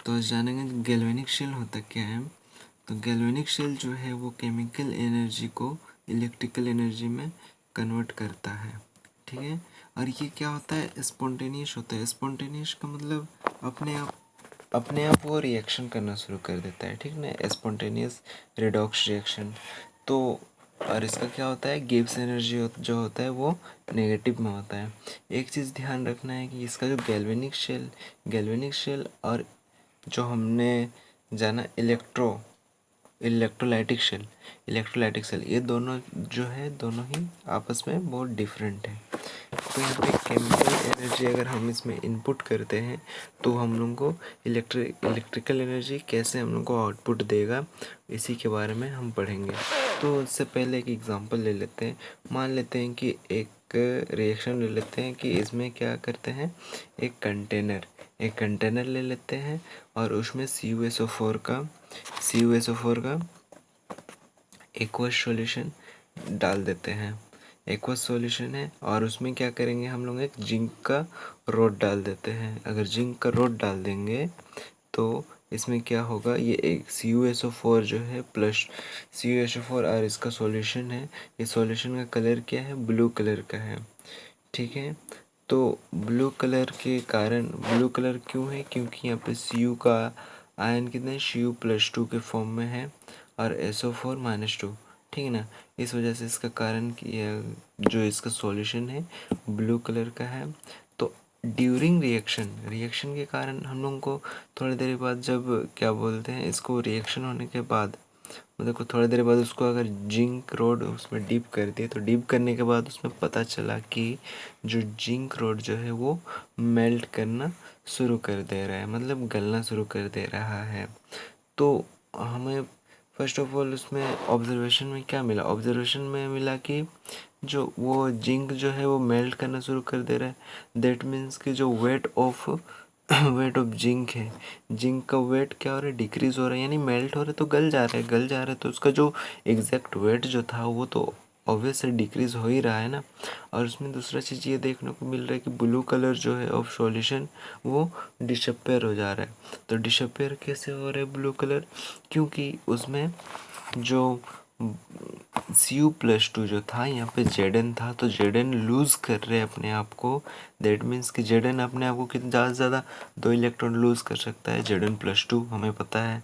तो आज जानेंगे गैल्वेनिक शेल होता क्या है। तो गैल्वेनिक शेल जो है वो केमिकल एनर्जी को इलेक्ट्रिकल एनर्जी में कन्वर्ट करता है, ठीक है। और ये क्या होता है, स्पॉन्टेनियस होता है। स्पॉन्टेनियस का मतलब अपने आप वो रिएक्शन करना शुरू कर देता है, ठीक ना, स्पॉन्टेनियस रिडॉक्स रिएक्शन। तो और इसका क्या होता है, गिब्स एनर्जी जो होता है वो नेगेटिव में होता है। एक चीज़ ध्यान रखना है कि इसका जो गैल्वेनिक शेल और जो हमने जाना इलेक्ट्रोलाइटिक शेल, ये दोनों जो है दोनों ही आपस में बहुत डिफरेंट है। तो यहाँ पे केमिकल एनर्जी अगर हम इसमें इनपुट करते हैं तो हम लोग को इलेक्ट्रिकल एनर्जी कैसे हम लोग को आउटपुट देगा, इसी के बारे में हम पढ़ेंगे। तो उससे पहले एक एग्जांपल ले लेते हैं। मान लेते हैं कि एक रिएक्शन ले लेते हैं कि इसमें क्या करते हैं, एक कंटेनर ले लेते हैं और उसमें CuSO4 का एक्वस सॉल्यूशन डाल देते हैं। एक्वस सॉल्यूशन है और उसमें क्या करेंगे हम लोग, एक जिंक का रोड डाल देते हैं। अगर जिंक का रोड डाल देंगे तो इसमें क्या होगा, ये एक CuSO4 जो है प्लस CuSO4 और इसका सॉल्यूशन है, ये सॉल्यूशन का कलर क्या है, ब्लू कलर का है, ठीक है। तो ब्लू कलर के कारण, ब्लू कलर क्यों है, क्योंकि यहाँ पे Cu का आयन कितना है, Cu+2 के फॉर्म में है और SO4-2, ठीक है ना। इस वजह से इसका कारण कि जो इसका सॉल्यूशन है ब्लू कलर का है। तो ड्यूरिंग रिएक्शन के कारण हम लोगों को थोड़ी देर बाद, जब क्या बोलते हैं इसको, रिएक्शन होने के बाद मतलब को थोड़ी देर बाद उसको अगर जिंक रोड उसमें डिप कर दिए तो डिप करने के बाद उसमें पता चला कि जो जिंक रोड जो है वो मेल्ट करना शुरू कर दे रहा है, मतलब गलना शुरू कर दे रहा है। तो हमें फर्स्ट ऑफ ऑल उसमें ऑब्जर्वेशन में क्या मिला, ऑब्जर्वेशन में मिला कि जो वो जिंक जो है वो मेल्ट करना शुरू कर दे रहा है। दैट मीन्स कि जो वेट ऑफ जिंक है, जिंक का वेट क्या हो रहा है, डिक्रीज हो रहा है, यानी मेल्ट हो रहा है तो गल जा रहा है तो उसका जो एग्जैक्ट वेट जो था वो तो ऑब्वियसली डिक्रीज हो ही रहा है ना। और उसमें दूसरा चीज़ ये देखने को मिल रहा है कि ब्लू कलर जो है ऑफ सॉल्यूशन वो डिसअपेयर हो जा रहा है। तो डिसअपेयर कैसे हो रहा है ब्लू कलर, क्योंकि उसमें जो Cu+2 जो था यहाँ पे Zn था, तो Zn लूज़ कर रहे हैं अपने आप को। दैट मीन्स कि Zn अपने आप को कितना ज़्यादा से ज़्यादा 2 इलेक्ट्रॉन लूज़ कर सकता है, Zn+2 हमें पता है,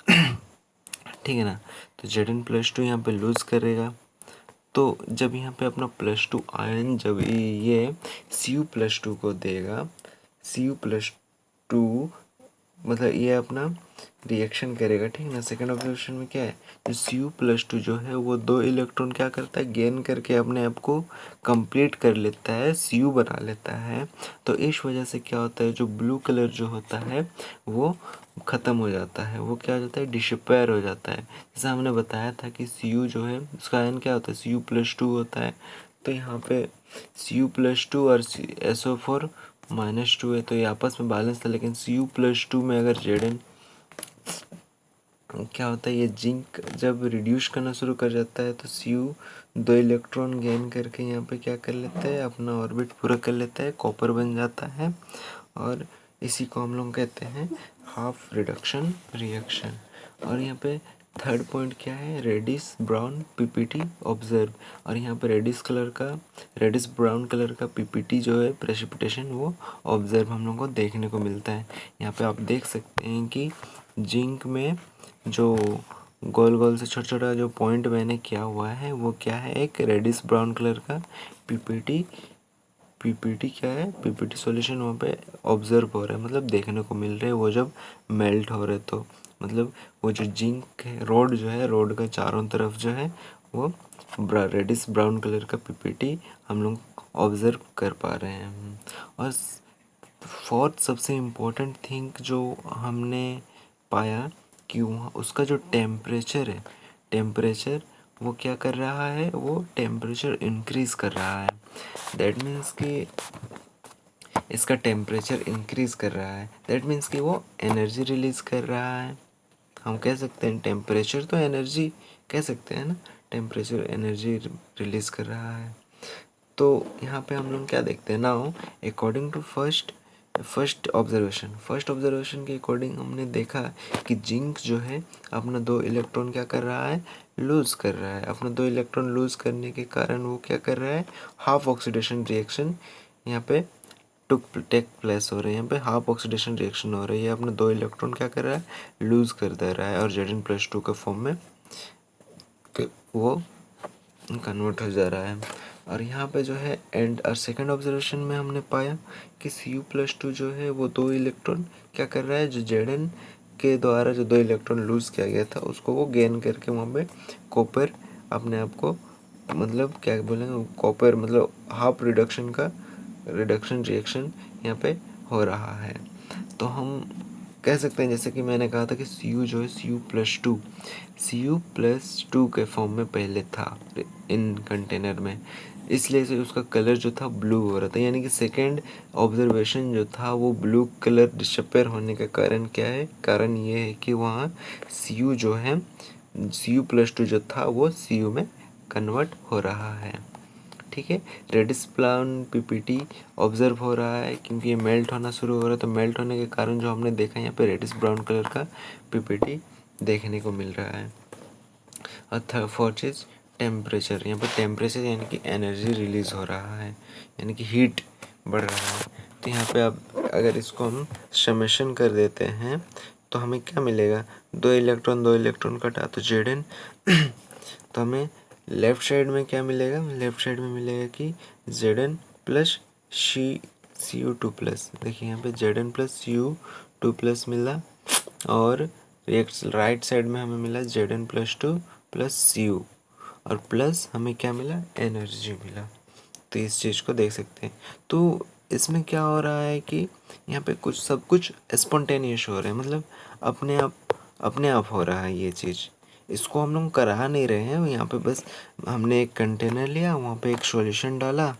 ठीक है ना। तो Zn+2 यहाँ पे लूज़ करेगा। तो जब यहाँ पे अपना +2 आयन जब ये Cu+2 को देगा, Cu+2 मतलब ये अपना रिएक्शन करेगा, ठीक है ना। सेकंड ऑब्जर्वेशन में क्या है, जो Cu+2 जो है वो 2 इलेक्ट्रॉन क्या करता है, गेन करके अपने आप को कंप्लीट कर लेता है, Cu बना लेता है। तो इस वजह से क्या होता है, जो ब्लू कलर जो होता है वो ख़त्म हो जाता है, वो क्या हो जाता है, डिसअपेयर हो जाता है। जैसे हमने बताया था कि Cu जो है उसका आयन क्या होता है, Cu+2 होता है। तो यहाँ पे Cu+2 और SO4-2 है तो ये आपस में बैलेंस था, लेकिन Cu+2 में अगर Zn क्या होता है, ये जिंक जब रिड्यूस करना शुरू कर जाता है तो Cu 2 इलेक्ट्रॉन गेन करके यहाँ पे क्या कर लेता है, अपना ऑर्बिट पूरा कर लेता है, कॉपर बन जाता है। और इसी को हम लोग कहते हैं हाफ रिडक्शन रिएक्शन। और यहाँ पे थर्ड पॉइंट क्या है, रेडिश ब्राउन पीपीटी ऑब्जर्व। और यहाँ पे रेडिश ब्राउन कलर का पीपीटी जो है प्रेसिपिटेशन वो ऑब्जर्व हम लोग को देखने को मिलता है। यहाँ पे आप देख सकते हैं कि जिंक में जो गोल गोल से छोटा छोटा जो पॉइंट मैंने किया हुआ है वो क्या है, एक रेडिश ब्राउन कलर का पीपीटी क्या है, पीपीटी सॉल्यूशन वहाँ पे ऑब्जर्व हो रहा है, मतलब देखने को मिल रहा है वो जब मेल्ट हो रहे तो मतलब वो जो जिंक है, रोड जो है, रोड का चारों तरफ जो है वो रेडिश ब्राउन कलर का पीपीटी हम लोग ऑब्जर्व कर पा रहे हैं। और फोर्थ सबसे इम्पोर्टेंट थिंग जो हमने पाया कि वहाँ उसका जो टेम्परेचर वो क्या कर रहा है, वो टेम्परेचर इंक्रीज़ कर रहा है। दैट मीन्स कि इसका टेम्परेचर इंक्रीज़ कर रहा है, दैट मीन्स कि वो एनर्जी रिलीज़ कर रहा है। हम कह सकते हैं टेम्परेचर तो एनर्जी कह सकते हैं ना, टेम्परेचर एनर्जी रिलीज़ कर रहा है। तो यहाँ पे हम लोग क्या देखते हैं, now according to first first observation के अकॉर्डिंग हमने देखा कि जिंक जो है अपना 2 इलेक्ट्रॉन क्या कर रहा है, लूज़ कर रहा है। अपना 2 इलेक्ट्रॉन लूज़ करने के कारण वो क्या कर रहा है, हाफ ऑक्सीडेशन रिएक्शन यहाँ पे टेक प्लेस हो रही है। यहाँ पे हाफ ऑक्सीडेशन रिएक्शन हो रही है। अपना 2 इलेक्ट्रॉन क्या कर रहा है, लूज़ कर दे रहा है और Zn+2 के फॉर्म में वो कन्वर्ट हो जा रहा है। और यहाँ पे जो है एंड और सेकंड ऑब्जर्वेशन में हमने पाया कि Cu+2 जो है वो 2 इलेक्ट्रॉन क्या कर रहा है, जो Zn के द्वारा जो 2 इलेक्ट्रॉन लूज़ किया गया था उसको वो गेन करके वहाँ पे कॉपर अपने आप को, मतलब क्या बोलेंगे, कॉपर मतलब हाफ रिडक्शन रिएक्शन यहाँ पे हो रहा है। तो हम कह सकते हैं जैसे कि मैंने कहा था कि Cu जो है Cu+2 के फॉर्म में पहले था इन कंटेनर में, इसलिए से उसका कलर जो था ब्लू हो रहा था। यानी कि सेकेंड ऑब्जर्वेशन जो था वो ब्लू कलर डिसअपेयर होने का कारण क्या है, कारण ये है कि वहाँ Cu जो है Cu+2 जो था वो Cu में कन्वर्ट हो रहा है। ठीक है, रेडिस ब्राउन पीपीटी ऑब्जर्व हो रहा है क्योंकि ये मेल्ट होना शुरू हो रहा है। तो मेल्ट होने के कारण जो हमने देखा यहाँ पे रेडिस ब्राउन कलर का पीपीटी देखने को मिल रहा है। और फोर्थ चीज़ टेम्परेचर, यहाँ पे टेम्परेचर यानी कि एनर्जी रिलीज हो रहा है, यानी कि हीट बढ़ रहा है। तो यहाँ पे अब अगर इसको हम समेशन कर देते हैं तो हमें क्या मिलेगा, 2 इलेक्ट्रॉन कटा तो Zn तो हमें लेफ्ट साइड में क्या मिलेगा, लेफ्ट साइड में मिलेगा कि Zn प्लस Cu2+, देखिए यहाँ पे Zn प्लस Cu2+ मिला और राइट साइड में हमें मिला Zn+2 प्लस Cu और प्लस हमें क्या मिला, एनर्जी मिला। तो इस चीज़ को देख सकते हैं। तो इसमें क्या हो रहा है कि यहाँ पे सब कुछ स्पॉन्टेनियस हो रहा है, मतलब अपने आप हो रहा है ये चीज़। इसको हम लोग करा नहीं रहे हैं, यहाँ पे बस हमने एक कंटेनर लिया, वहाँ पे एक सॉल्यूशन डाला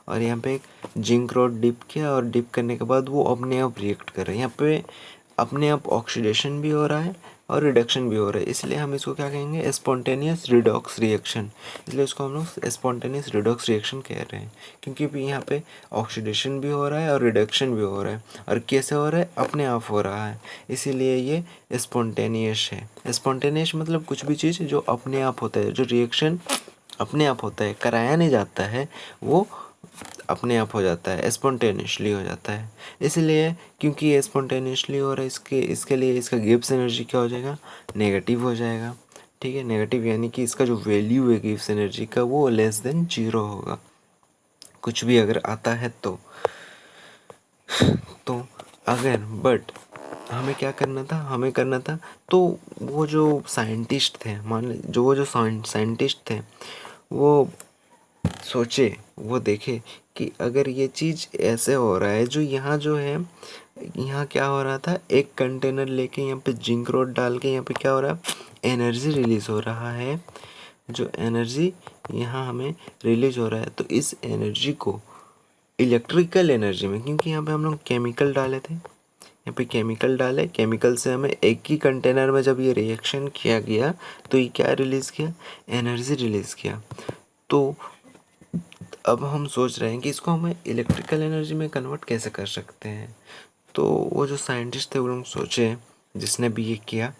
और यहाँ पे एक जिंक रॉड डिप किया और डिप करने के बाद वो अपने आप रिएक्ट कर रहा है। यहाँ पे अपने आप ऑक्सीडेशन भी हो रहा है और रिडक्शन भी हो रहा है, इसलिए हम इसको क्या कहेंगे, स्पॉन्टेनियस रिडॉक्स रिएक्शन। इसलिए इसको हम लोग स्पॉन्टेनियस रिडॉक्स रिएक्शन कह रहे हैं क्योंकि भी यहाँ पे ऑक्सीडेशन भी हो रहा है और रिडक्शन भी हो रहा है। और कैसे हो रहा है, अपने आप हो रहा है, इसीलिए ये स्पॉन्टेनियस है। स्पॉन्टेनियस मतलब कुछ भी चीज़ जो अपने आप होता है, जो रिएक्शन अपने आप होता है, कराया नहीं जाता है, वो अपने आप हो जाता है, स्पॉन्टेनियसली हो जाता है। इसलिए क्योंकि ये स्पॉन्टेनियसली हो रहा है, इसके लिए इसका गिब्स एनर्जी क्या हो जाएगा, नेगेटिव हो जाएगा। ठीक है, नेगेटिव यानी कि इसका जो वैल्यू है गिब्स एनर्जी का वो लेस देन 0 होगा, कुछ भी अगर आता है तो अगर बट हमें क्या करना था, तो वो जो साइंटिस्ट थे, मान ली जो साइंटिस्ट थे वो सोचे, वो देखे कि अगर ये चीज़ ऐसे हो रहा है, जो यहाँ जो है, यहाँ क्या हो रहा था, एक कंटेनर लेके यहाँ पे जिंक रोड डाल के यहाँ पे क्या हो रहा है, एनर्जी रिलीज़ हो रहा है। जो एनर्जी यहाँ हमें रिलीज हो रहा है, तो इस एनर्जी को इलेक्ट्रिकल एनर्जी में, क्योंकि यहाँ पे हम लोग केमिकल डाले थे, यहाँ पे केमिकल डाले, केमिकल से हमें एक ही कंटेनर में जब ये रिएक्शन किया गया तो ये क्या रिलीज़ किया, एनर्जी रिलीज़ किया। तो अब हम सोच रहे हैं कि इसको हमें इलेक्ट्रिकल एनर्जी में कन्वर्ट कैसे कर सकते हैं। तो वो जो साइंटिस्ट थे वो लोग सोचे, जिसने भी ये किया,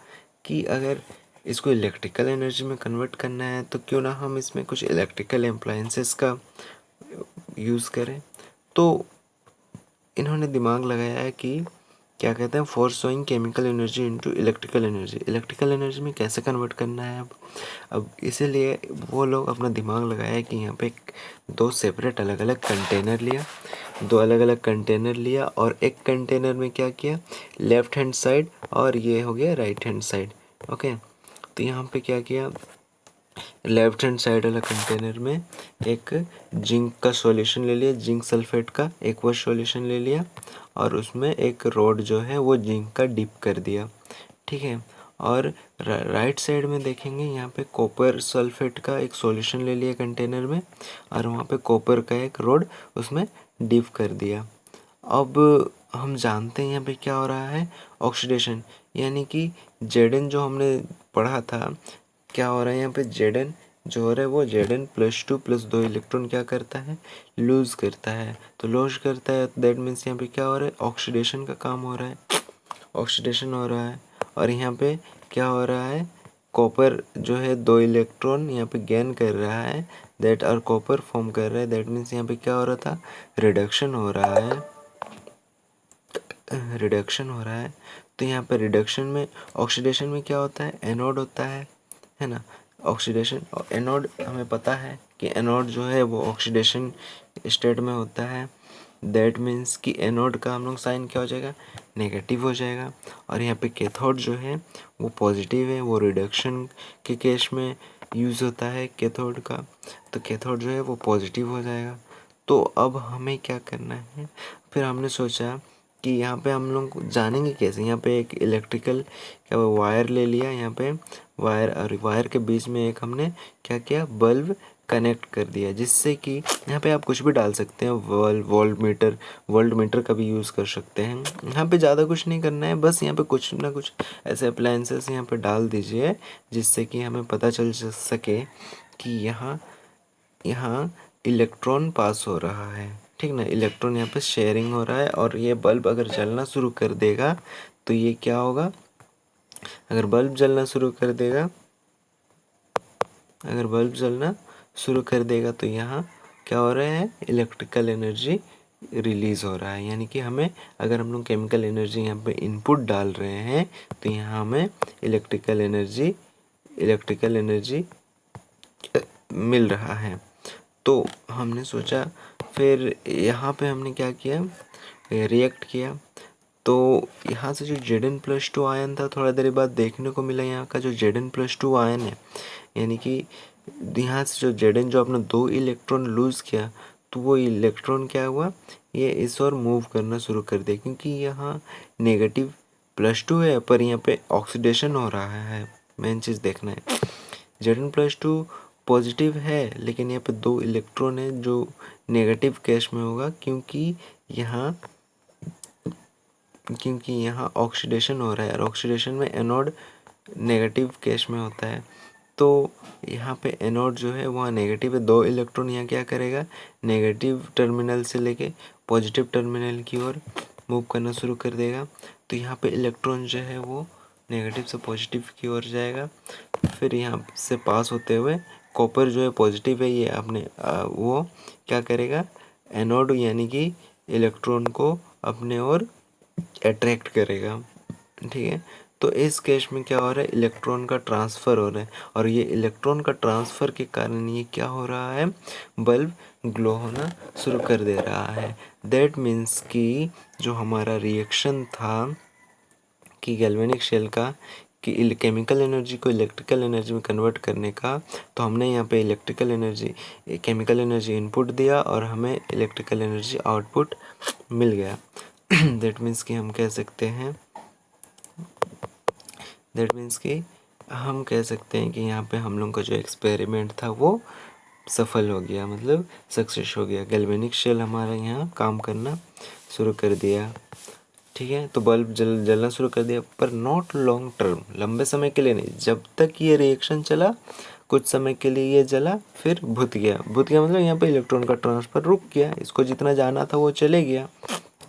कि अगर इसको इलेक्ट्रिकल एनर्जी में कन्वर्ट करना है तो क्यों ना हम इसमें कुछ इलेक्ट्रिकल अप्लायंसेस का यूज़ करें। तो इन्होंने दिमाग लगाया है कि क्या कहते हैं, for showing chemical energy into electrical energy, electrical energy में कैसे कन्वर्ट करना है। अब इसीलिए वो लोग अपना दिमाग लगाया कि यहाँ पे 2 सेपरेट अलग अलग कंटेनर लिया, 2 अलग अलग कंटेनर लिया और एक कंटेनर में क्या किया, लेफ्ट हैंड साइड और ये हो गया राइट हैंड साइड। ओके, तो यहाँ पे क्या किया, लेफ्ट हैंड साइड वाला कंटेनर में एक जिंक का सॉल्यूशन ले लिया, जिंक सल्फेट का एक्वस सॉल्यूशन ले लिया और उसमें एक रॉड जो है वो जिंक का डिप कर दिया। ठीक है, और राइट साइड में देखेंगे यहाँ पे कॉपर सल्फेट का एक सॉल्यूशन ले लिया कंटेनर में और वहाँ पे कॉपर का एक रॉड उसमें डिप कर दिया। अब हम जानते हैं यहाँ पे क्या हो रहा है, ऑक्सीडेशन, यानी कि Zn जो हमने पढ़ा था, क्या हो रहा है यहाँ पे, Zn जो हो रहा है वो Zn+2 प्लस 2 इलेक्ट्रॉन क्या करता है, लूज करता है। तो लूज करता है दैट मीन्स यहाँ पे क्या हो रहा है, ऑक्सीडेशन का काम हो रहा है, ऑक्सीडेशन हो रहा है। और यहाँ पे क्या हो रहा है, कॉपर जो है 2 इलेक्ट्रॉन यहाँ पे गेन कर रहा है, दैट और कॉपर फॉर्म कर रहा है, दैट मीन्स यहाँ पे क्या हो रहा था, रिडक्शन हो रहा है, रिडक्शन हो रहा है। तो यहाँ पे रिडक्शन में, ऑक्सीडेशन में क्या होता है, एनोड होता है ना। ऑक्सीडेशन और एनोड हमें पता है कि एनोड जो है वो ऑक्सीडेशन स्टेट में होता है, दैट मीन्स कि एनोड का हम लोग साइन क्या हो जाएगा, नेगेटिव हो जाएगा। और यहाँ पे कैथोड जो है वो पॉजिटिव है, वो रिडक्शन के केस में यूज़ होता है कैथोड का, तो कैथोड जो है वो पॉजिटिव हो जाएगा। तो अब हमें क्या करना है, फिर हमने सोचा कि यहाँ पे हम लोग जानेंगे कैसे। यहाँ पे एक इलेक्ट्रिकल क्या वायर ले लिया, यहाँ पे वायर और वायर के बीच में एक हमने क्या किया, बल्ब कनेक्ट कर दिया, जिससे कि यहाँ पे आप कुछ भी डाल सकते हैं, वोल्ट मीटर का भी यूज़ कर सकते हैं। यहाँ पे ज़्यादा कुछ नहीं करना है, बस यहाँ पे कुछ ना कुछ ऐसे अप्लायंसेस यहाँ पे डाल दीजिए जिससे कि हमें पता चल सके कि यहाँ यहाँ इलेक्ट्रॉन पास हो रहा है, ठीक ना, इलेक्ट्रॉन यहाँ पे शेयरिंग हो रहा है। और ये बल्ब अगर जलना शुरू कर देगा तो ये क्या होगा, अगर बल्ब जलना शुरू कर देगा, अगर बल्ब जलना शुरू कर देगा तो यहाँ क्या हो रहा है, इलेक्ट्रिकल एनर्जी रिलीज़ हो रहा है। यानी कि हमें, अगर हम लोग केमिकल एनर्जी यहाँ पे इनपुट डाल रहे हैं तो यहाँ हमें इलेक्ट्रिकल एनर्जी मिल रहा है। तो हमने सोचा, फिर यहाँ पे हमने क्या किया, रिएक्ट किया। तो यहाँ से जो Zn+2 आयन था, थोड़ा देर बाद देखने को मिला यहाँ का जो Zn+2 आयन है, यानी कि यहाँ से जो Zn जो अपना 2 इलेक्ट्रॉन लूज़ किया, तो वो इलेक्ट्रॉन क्या हुआ, ये इस ओर मूव करना शुरू कर दिया, क्योंकि यहाँ -+2 है पर यहाँ पे ऑक्सीडेशन हो रहा है। मेन चीज़ देखना है, Zn+2 पॉजिटिव है लेकिन यहाँ पे 2 इलेक्ट्रॉन है जो नेगेटिव केस में होगा, क्योंकि यहाँ ऑक्सीडेशन हो रहा है, और ऑक्सीडेशन में एनोड नेगेटिव केस में होता है। तो यहाँ पे एनोड जो है वहाँ नेगेटिव है, 2 इलेक्ट्रॉन यहाँ क्या करेगा, नेगेटिव टर्मिनल से लेके पॉजिटिव टर्मिनल की ओर मूव करना शुरू कर देगा। तो यहाँ पे इलेक्ट्रॉन जो है वो नेगेटिव से पॉजिटिव की ओर जाएगा, फिर यहाँ से पास होते हुए कॉपर जो है पॉजिटिव है, ये अपने वो क्या करेगा, एनोड यानी कि इलेक्ट्रॉन को अपने ओर अट्रैक्ट करेगा, ठीक है। तो इस केस में क्या हो रहा है, इलेक्ट्रॉन का ट्रांसफ़र हो रहा है, और ये इलेक्ट्रॉन का ट्रांसफ़र के कारण ये क्या हो रहा है, बल्ब ग्लो होना शुरू कर दे रहा है। दैट मीन्स कि जो हमारा रिएक्शन था कि गैल्वेनिक शेल का, कि केमिकल एनर्जी को इलेक्ट्रिकल एनर्जी में कन्वर्ट करने का, तो हमने यहाँ पे केमिकल एनर्जी इनपुट दिया और हमें इलेक्ट्रिकल एनर्जी आउटपुट मिल गया। दैट मीन्स कि हम कह सकते हैं कि यहाँ पे हम लोग का जो एक्सपेरिमेंट था वो सफल हो गया, मतलब सक्सेस हो गया। गैल्वेनिक शेल हमारा यहाँ काम करना शुरू कर दिया, ठीक है। तो बल्ब जलना शुरू कर दिया, पर नॉट लॉन्ग टर्म, लंबे समय के लिए नहीं। जब तक ये रिएक्शन चला, कुछ समय के लिए ये जला, फिर बुझ गया मतलब यहाँ पे इलेक्ट्रॉन का ट्रांसफ़र रुक गया, इसको जितना जाना था वो चले गया,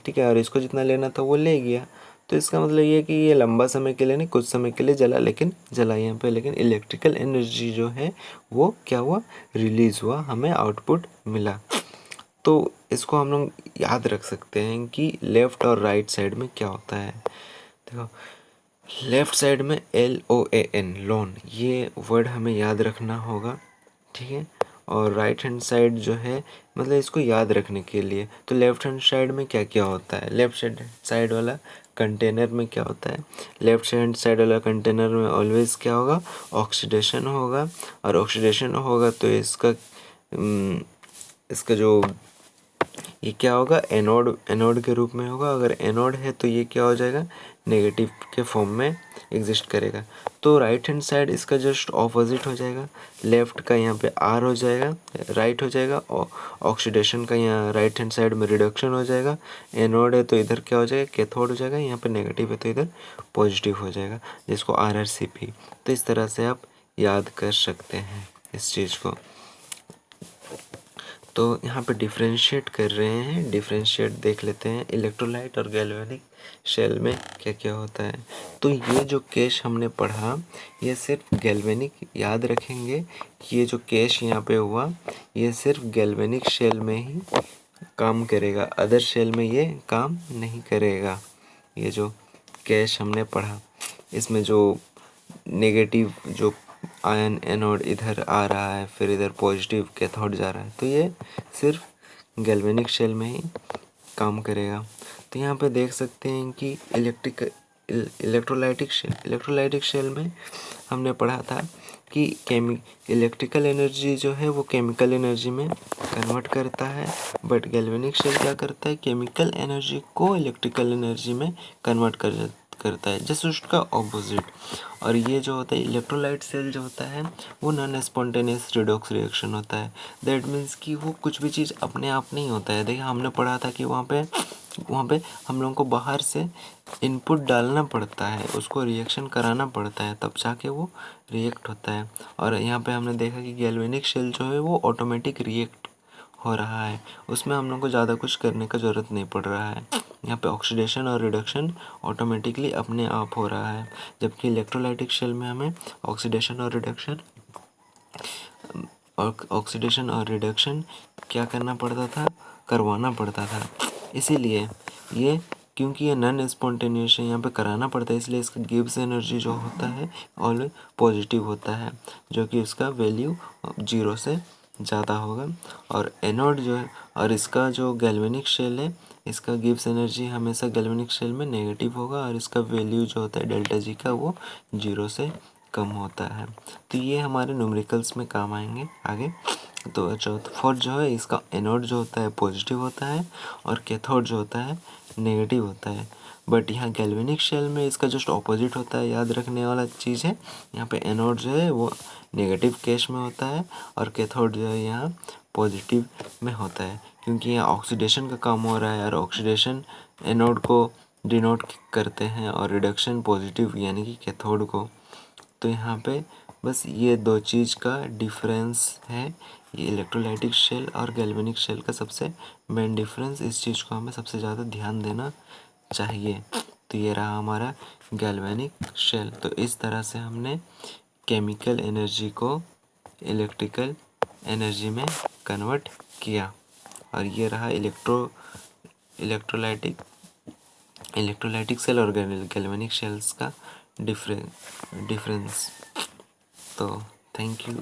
ठीक है, और इसको जितना लेना था वो ले गया। तो इसका मतलब ये कि ये लंबा समय के लिए नहीं, कुछ समय के लिए जला, लेकिन जला यहाँ पे, लेकिन इलेक्ट्रिकल एनर्जी जो है वो क्या हुआ, रिलीज़ हुआ, हमें आउटपुट मिला। तो इसको हम लोग याद रख सकते हैं कि लेफ़्ट और राइट साइड में क्या होता है। देखो, लेफ़्ट साइड में LOAN, लॉन, ये वर्ड हमें याद रखना होगा, ठीक है। और राइट हैंड साइड जो है, मतलब इसको याद रखने के लिए, तो लेफ़्ट हैंड साइड में क्या क्या होता है, लेफ़्ट साइड वाला कंटेनर में क्या होता है, लेफ़्ट हैंड साइड वाला कंटेनर में ऑलवेज़ क्या होगा, ऑक्सीडेशन होगा, और ऑक्सीडेशन होगा तो इसका जो ये क्या होगा, एनोड के रूप में होगा। अगर एनोड है तो ये क्या हो जाएगा, नेगेटिव के फॉर्म में एग्जिस्ट करेगा। तो राइट हैंड साइड इसका जस्ट ऑपोजिट हो जाएगा, लेफ्ट का यहाँ पे R हो जाएगा, राइट हो जाएगा, और ऑक्सीडेशन का यहाँ राइट हैंड साइड में रिडक्शन हो जाएगा। एनोड है तो इधर क्या हो जाएगा, कैथोड हो जाएगा, यहाँ पे नेगेटिव है तो इधर पॉजिटिव हो जाएगा, जिसको RRCP। तो इस तरह से आप याद कर सकते हैं। इस चीज़ को। तो यहाँ पे डिफ्रेंशिएट कर रहे हैं, डिफ्रेंशिएट देख लेते हैं इलेक्ट्रोलाइट और गैल्वेनिक शेल में क्या क्या होता है। तो ये जो केस हमने पढ़ा, ये सिर्फ गैल्वेनिक, याद रखेंगे कि ये जो केस यहाँ पे हुआ ये सिर्फ गैल्वेनिक शेल में ही काम करेगा, अदर शेल में ये काम नहीं करेगा। ये जो केस हमने पढ़ा इसमें जो नेगेटिव जो आयन एनोड इधर आ रहा है, फिर इधर पॉजिटिव कैथोड जा रहा है, तो ये सिर्फ गैल्वेनिक शेल में ही काम करेगा। तो यहाँ पे देख सकते हैं कि इलेक्ट्रोलाइटिक शेल में हमने पढ़ा था कि इलेक्ट्रिकल एनर्जी जो है वो केमिकल एनर्जी में कन्वर्ट करता है, बट गैल्वेनिक शेल क्या करता है, केमिकल एनर्जी को इलेक्ट्रिकल एनर्जी में कन्वर्ट करता है, जैसे उसका ऑपोजिट। और ये जो होता है इलेक्ट्रोलाइट सेल जो होता है वो नॉन स्पॉन्टेनियस रिडॉक्स रिएक्शन होता है। दैट मीन्स कि वो कुछ भी चीज़ अपने आप नहीं होता है। देखिए हमने पढ़ा था कि वहाँ पे हम लोगों को बाहर से इनपुट डालना पड़ता है, उसको रिएक्शन कराना पड़ता है, तब जाके वो रिएक्ट होता है। और यहाँ पे हमने देखा कि गैल्वेनिक शेल जो है वो ऑटोमेटिक रिएक्ट हो रहा है, उसमें हम लोग को ज़्यादा कुछ करने का ज़रूरत नहीं पड़ रहा है। यहाँ पे ऑक्सीडेशन और रिडक्शन ऑटोमेटिकली अपने आप हो रहा है, जबकि इलेक्ट्रोलाइटिक शेल में हमें ऑक्सीडेशन और रिडक्शन क्या करना पड़ता था, करवाना पड़ता था। इसीलिए ये, क्योंकि ये नॉन स्पॉन्टेनियस है, यहाँ पे कराना पड़ता है, इसलिए इसका गिब्स एनर्जी जो होता है ऑलवेज पॉजिटिव होता है, जो कि उसका वैल्यू 0 से ज़्यादा होगा। और एनोड जो है, और इसका जो गैल्वेनिक शेल है, इसका गिब्स एनर्जी हमेशा गैल्वेनिक शेल में नेगेटिव होगा, और इसका वैल्यू जो होता है डेल्टा जी का वो 0 से कम होता है। तो ये हमारे न्यूमेरिकल्स में काम आएंगे आगे। तो चौथा फोर्थ जो है, इसका एनोड जो होता है पॉजिटिव होता है और कैथोड जो होता है नेगेटिव होता है। बट यहाँ गैल्वेनिक शेल में इसका जस्ट ऑपोजिट होता है, याद रखने वाला चीज़ है। यहाँ पे एनोड जो है वो नेगेटिव केस में होता है और कैथोड जो है यहाँ पॉजिटिव में होता है, क्योंकि यहाँ ऑक्सीडेशन का काम हो रहा है, और ऑक्सीडेशन एनोड को डिनोट करते हैं और रिडक्शन पॉजिटिव यानी कि कैथोड को। तो यहाँ पे बस ये दो चीज़ का डिफरेंस है, ये इलेक्ट्रोलाइटिक शेल और गैल्वेनिक शेल का सबसे मेन डिफरेंस। इस चीज़ को हमें सबसे ज़्यादा ध्यान देना चाहिए। तो ये रहा हमारा गैल्वेनिक शेल। तो इस तरह से हमने केमिकल एनर्जी को इलेक्ट्रिकल एनर्जी में कन्वर्ट किया। और ये रहा इलेक्ट्रोलाइटिक सेल और गैल्वेनिक शेल्स का डिफरेंस। तो थैंक यू।